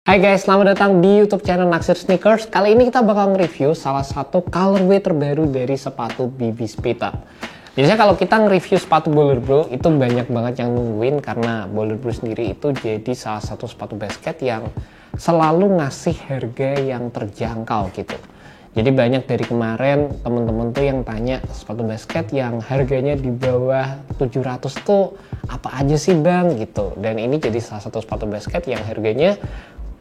Hai guys, selamat datang di YouTube channel Naksir Sneakers. Kali ini kita bakal nge-review salah satu colorway terbaru dari sepatu BB Speedup. Biasanya kalau kita nge-review sepatu Baller Bro itu banyak banget yang nungguin karena Baller Bro sendiri itu jadi salah satu sepatu basket yang selalu ngasih harga yang terjangkau gitu. Jadi banyak dari kemarin temen-temen tuh yang tanya sepatu basket yang harganya di bawah 700 tuh apa aja sih bang gitu. Dan ini jadi salah satu sepatu basket yang harganya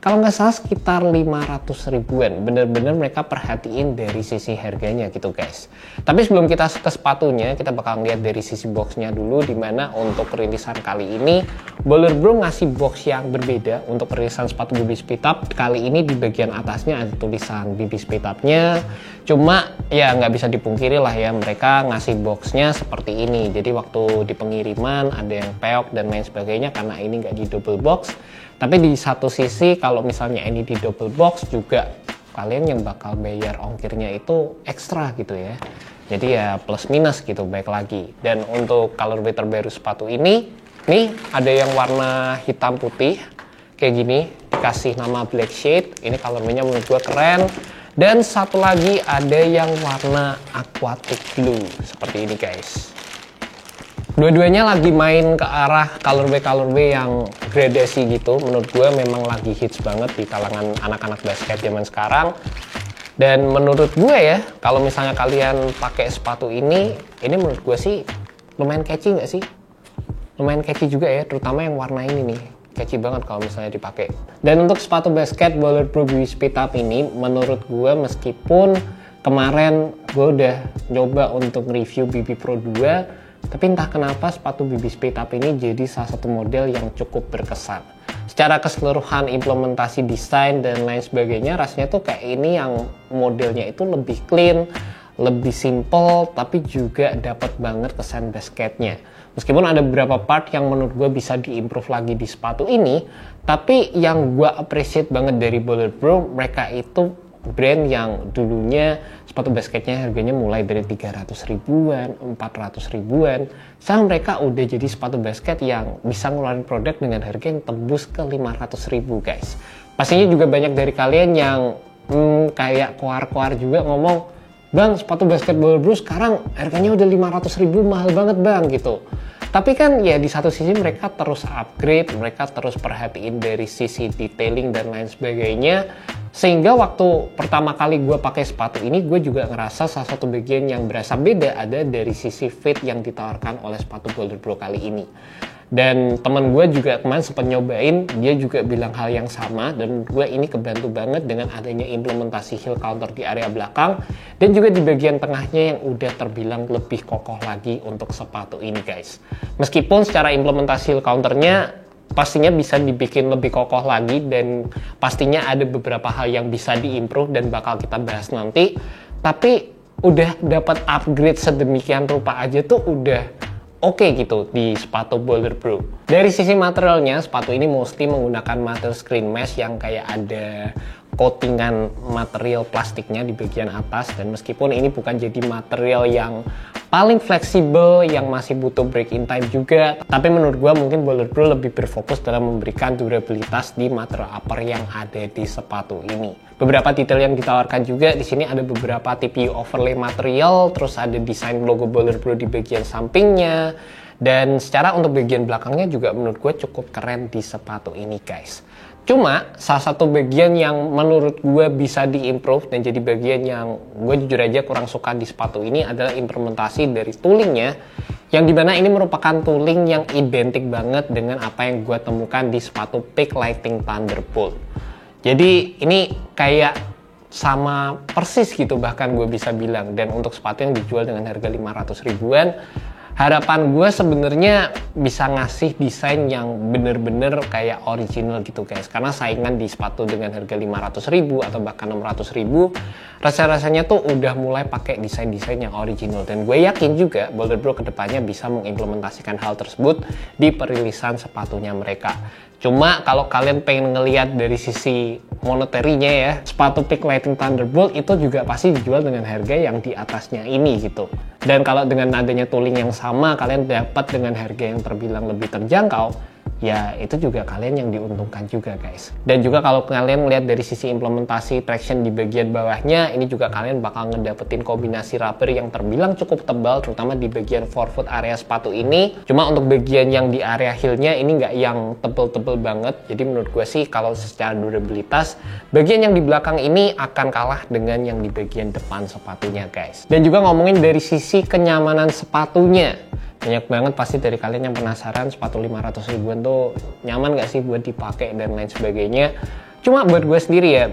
kalau nggak salah sekitar 500 ribuan. Bener-bener mereka perhatiin dari sisi harganya gitu guys. Tapi sebelum kita ke sepatunya, kita bakal lihat dari sisi boxnya dulu. Dimana untuk rilisan kali ini Baller Bro ngasih box yang berbeda untuk rilisan sepatu BB Speedup. Kali ini di bagian atasnya ada tulisan BB Speedup-nya. Cuma ya nggak bisa dipungkiri lah ya, mereka ngasih boxnya seperti ini. Jadi waktu di pengiriman ada yang peok dan lain sebagainya karena ini nggak di double box. Tapi di satu sisi kalau misalnya ini di double box juga kalian yang bakal bayar ongkirnya itu ekstra gitu ya. Jadi ya plus minus gitu baik lagi. Dan untuk colorway terbaru sepatu ini, nih ada yang warna hitam putih kayak gini, dikasih nama black shade. Ini colorway-nya menurut gue keren. Dan satu lagi ada yang warna aquatic blue seperti ini guys. Dua-duanya lagi main ke arah colorway yang gradasi gitu. Menurut gue memang lagi hits banget di kalangan anak-anak basket zaman sekarang. Dan menurut gue ya, kalau misalnya kalian pakai sepatu ini menurut gue sih lumayan catchy nggak sih? Lumayan catchy juga ya, terutama yang warna ini nih. Catchy banget kalau misalnya dipakai. Dan untuk sepatu basket Baller Bro BB Speedup ini, menurut gue meskipun kemarin gue udah coba untuk review BB Pro 2, tapi entah kenapa sepatu BB Speedup ini jadi salah satu model yang cukup berkesan. Secara keseluruhan implementasi desain dan lain sebagainya, rasanya tuh kayak ini yang modelnya itu lebih clean, lebih simple, tapi juga dapat banget kesan basketnya. Meskipun ada beberapa part yang menurut gue bisa diimprove lagi di sepatu ini, tapi yang gue appreciate banget dari Baller Bro, mereka itu brand yang dulunya sepatu basketnya harganya mulai dari 300 ribuan, 400 ribuan. Sekarang mereka udah jadi sepatu basket yang bisa ngeluarin produk dengan harga yang tembus ke 500 ribu guys. Pastinya juga banyak dari kalian yang kayak koar-koar juga ngomong, bang sepatu basket Baller Bro sekarang harganya udah 500 ribu, mahal banget bang gitu. Tapi kan ya di satu sisi mereka terus upgrade, mereka terus perhatiin dari sisi detailing dan lain sebagainya. Sehingga waktu pertama kali gue pakai sepatu ini, gue juga ngerasa salah satu bagian yang berasa beda ada dari sisi fit yang ditawarkan oleh sepatu Baller Bro kali ini. Dan teman gue juga kemarin sempat nyobain, dia juga bilang hal yang sama. Dan gue ini kebantu banget dengan adanya implementasi heel counter di area belakang. Dan juga di bagian tengahnya yang udah terbilang lebih kokoh lagi untuk sepatu ini guys. Meskipun secara implementasi heel counternya pastinya bisa dibikin lebih kokoh lagi dan pastinya ada beberapa hal yang bisa diimprove dan bakal kita bahas nanti. Tapi udah dapat upgrade sedemikian rupa aja tuh udah oke gitu di sepatu Baller Bro. Dari sisi materialnya, sepatu ini mostly menggunakan material screen mesh yang kayak ada coatingan material plastiknya di bagian atas. Dan meskipun ini bukan jadi material yang paling fleksibel, yang masih butuh break-in time juga, tapi menurut gua mungkin Baller Bro lebih berfokus dalam memberikan durabilitas di material upper yang ada di sepatu ini. Beberapa detail yang ditawarkan juga di sini ada beberapa TPU overlay material, terus ada desain logo Baller Bro di bagian sampingnya, dan secara untuk bagian belakangnya juga menurut gue cukup keren di sepatu ini guys. Cuma salah satu bagian yang menurut gue bisa diimprove dan jadi bagian yang gue jujur aja kurang suka di sepatu ini adalah implementasi dari toolingnya, yang dimana ini merupakan tooling yang identik banget dengan apa yang gue temukan di sepatu Peak Lightning Thunderbolt. Jadi ini kayak sama persis gitu bahkan gue bisa bilang. Dan untuk sepatu yang dijual dengan harga 500 ribuan, harapan gue sebenarnya bisa ngasih desain yang bener-bener kayak original gitu guys. Karena saingan di sepatu dengan harga 500 ribu atau bahkan 600 ribu, rasa-rasanya tuh udah mulai pakai desain-desain yang original. Dan gue yakin juga Baller Bro kedepannya bisa mengimplementasikan hal tersebut di perilisan sepatunya mereka. Cuma kalau kalian pengen ngelihat dari sisi moneterinya ya, sepatu Peak Lightning Thunderbolt itu juga pasti dijual dengan harga yang di atasnya ini gitu. Dan kalau dengan adanya tooling yang sama, kalian dapat dengan harga yang terbilang lebih terjangkau, ya itu juga kalian yang diuntungkan juga guys. Dan juga kalau kalian melihat dari sisi implementasi traction di bagian bawahnya, ini juga kalian bakal ngedapetin kombinasi rubber yang terbilang cukup tebal, terutama di bagian forefoot area sepatu ini. Cuma untuk bagian yang di area heelnya ini nggak yang tebel-tebel banget, jadi menurut gue sih kalau secara durabilitas, bagian yang di belakang ini akan kalah dengan yang di bagian depan sepatunya guys. Dan juga ngomongin dari sisi kenyamanan sepatunya, banyak banget pasti dari kalian yang penasaran sepatu 500 ribuan tuh nyaman gak sih buat dipakai dan lain sebagainya. Cuma buat gue sendiri ya,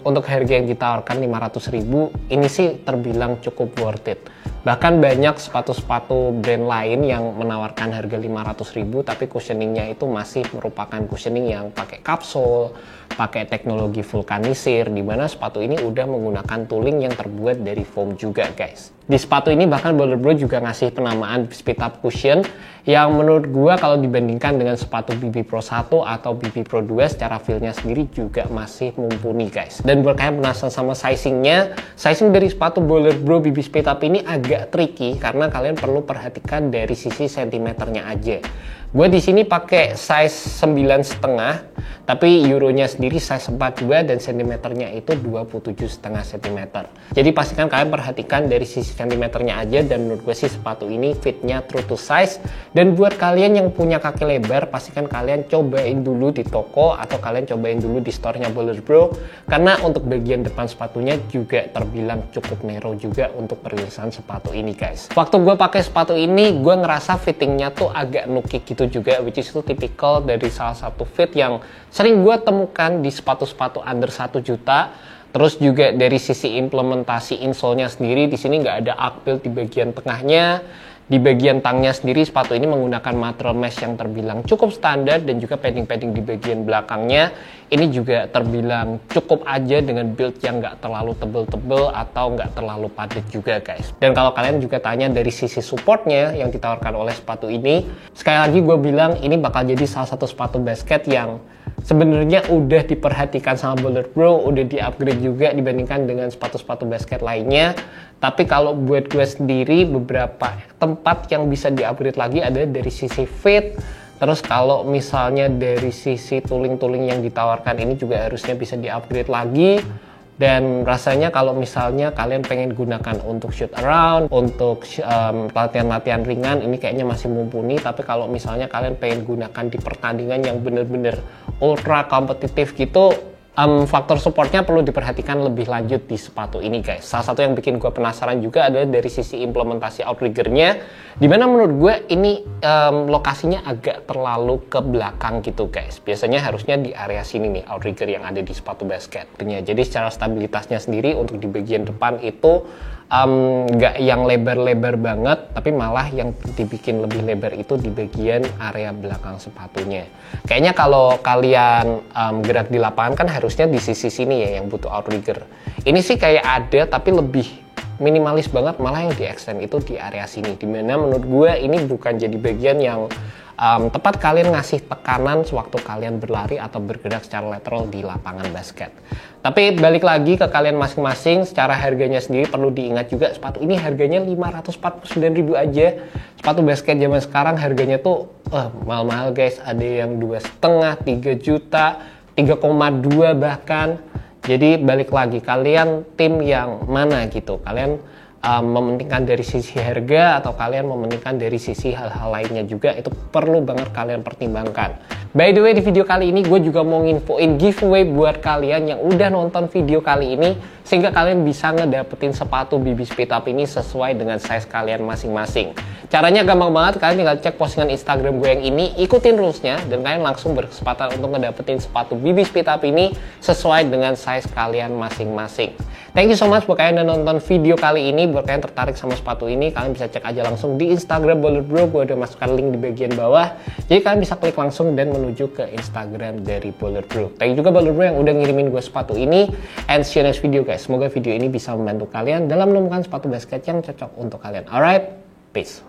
untuk harga yang ditawarkan 500 ribu ini sih terbilang cukup worth it. Bahkan banyak sepatu-sepatu brand lain yang menawarkan harga 500 ribu tapi cushioningnya itu masih merupakan cushioning yang pakai kapsul, pakai teknologi vulkanisir, dimana sepatu ini udah menggunakan tooling yang terbuat dari foam juga guys. Di sepatu ini bahkan Baller Bro juga ngasih penamaan Speed Up Cushion yang menurut gua kalau dibandingkan dengan sepatu BB Pro 1 atau BB Pro 2 secara feel-nya sendiri juga masih mumpuni guys. Dan buat kalian penasaran sama sizingnya, sizing dari sepatu Baller Bro BB Speed Up ini agak tricky karena kalian perlu perhatikan dari sisi sentimeternya aja. Gue di sini pakai size 9,5, tapi euronya sendiri size 42 dan sentimeternya itu 27,5 cm. Jadi pastikan kalian perhatikan dari sisi sentimeternya aja, dan menurut gue sih sepatu ini fitnya true to size. Dan buat kalian yang punya kaki lebar, pastikan kalian cobain dulu di toko atau kalian cobain dulu di store-nya Baller Bro, karena untuk bagian depan sepatunya juga terbilang cukup narrow juga untuk perilisan sepatu ini guys. Waktu gue pakai sepatu ini, gue ngerasa fittingnya tuh agak nukik gitu juga, which is itu typical dari salah satu fit yang sering gue temukan di sepatu-sepatu under 1 juta. Terus juga dari sisi implementasi insole-nya sendiri, di sini nggak ada arc build di bagian tengahnya. Di bagian tangnya sendiri sepatu ini menggunakan material mesh yang terbilang cukup standar, dan juga padding-padding di bagian belakangnya ini juga terbilang cukup aja dengan build yang nggak terlalu tebel-tebel atau nggak terlalu padat juga guys. Dan kalau kalian juga tanya dari sisi supportnya yang ditawarkan oleh sepatu ini, sekali lagi gue bilang ini bakal jadi salah satu sepatu basket yang sebenarnya udah diperhatikan sama Baller Bro, udah di-upgrade juga dibandingkan dengan sepatu-sepatu basket lainnya. Tapi kalau buat gue sendiri, beberapa tempat yang bisa di-upgrade lagi ada dari sisi fit. Terus kalau misalnya dari sisi tooling-tooling yang ditawarkan ini juga harusnya bisa di-upgrade lagi. Dan rasanya kalau misalnya kalian pengen gunakan untuk shoot around, untuk latihan-latihan ringan, ini kayaknya masih mumpuni. Tapi kalau misalnya kalian pengen gunakan di pertandingan yang bener-bener ultra kompetitif gitu, faktor supportnya perlu diperhatikan lebih lanjut di sepatu ini guys. Salah satu yang bikin gue penasaran juga adalah dari sisi implementasi outriggernya, dimana menurut gue ini lokasinya agak terlalu ke belakang gitu guys. Biasanya harusnya di area sini nih outrigger yang ada di sepatu basket. Jadi secara stabilitasnya sendiri untuk di bagian depan itu nggak yang lebar-lebar banget, tapi malah yang dibikin lebih lebar itu di bagian area belakang sepatunya. Kayaknya kalau kalian gerak di lapangan kan harusnya di sisi sini ya yang butuh outrigger. Ini sih kayak ada tapi lebih minimalis banget, malah yang di extend itu di area sini, dimana menurut gue ini bukan jadi bagian yang tepat kalian ngasih tekanan sewaktu kalian berlari atau bergerak secara lateral di lapangan basket. Tapi balik lagi ke kalian masing-masing, secara harganya sendiri perlu diingat juga, sepatu ini harganya 549.000 aja. Sepatu basket zaman sekarang harganya tuh mahal-mahal guys, ada yang 2,5, 3 juta, 3,2 bahkan. Jadi balik lagi, kalian tim yang mana gitu, kalian mementingkan dari sisi harga atau kalian mementingkan dari sisi hal-hal lainnya juga, itu perlu banget kalian pertimbangkan. By the way, di video kali ini gue juga mau nginfoin giveaway buat kalian yang udah nonton video kali ini, sehingga kalian bisa ngedapetin sepatu BB Speed Up ini sesuai dengan size kalian masing-masing. Caranya gampang banget, kalian tinggal cek postingan Instagram gue yang ini, ikutin rules-nya, dan kalian langsung berkesempatan untuk ngedapetin sepatu BB Speed Up ini sesuai dengan size kalian masing-masing. Thank you so much buat kalian yang nonton video kali ini. Buat kalian tertarik sama sepatu ini, kalian bisa cek aja langsung di Instagram Baller Bro, gue udah masukkan link di bagian bawah. Jadi kalian bisa klik langsung dan menuju ke Instagram dari Baller Bro. Thank you juga Baller Bro yang udah ngirimin gue sepatu ini. And see you next video guys. Semoga video ini bisa membantu kalian dalam menemukan sepatu basket yang cocok untuk kalian. Alright, peace.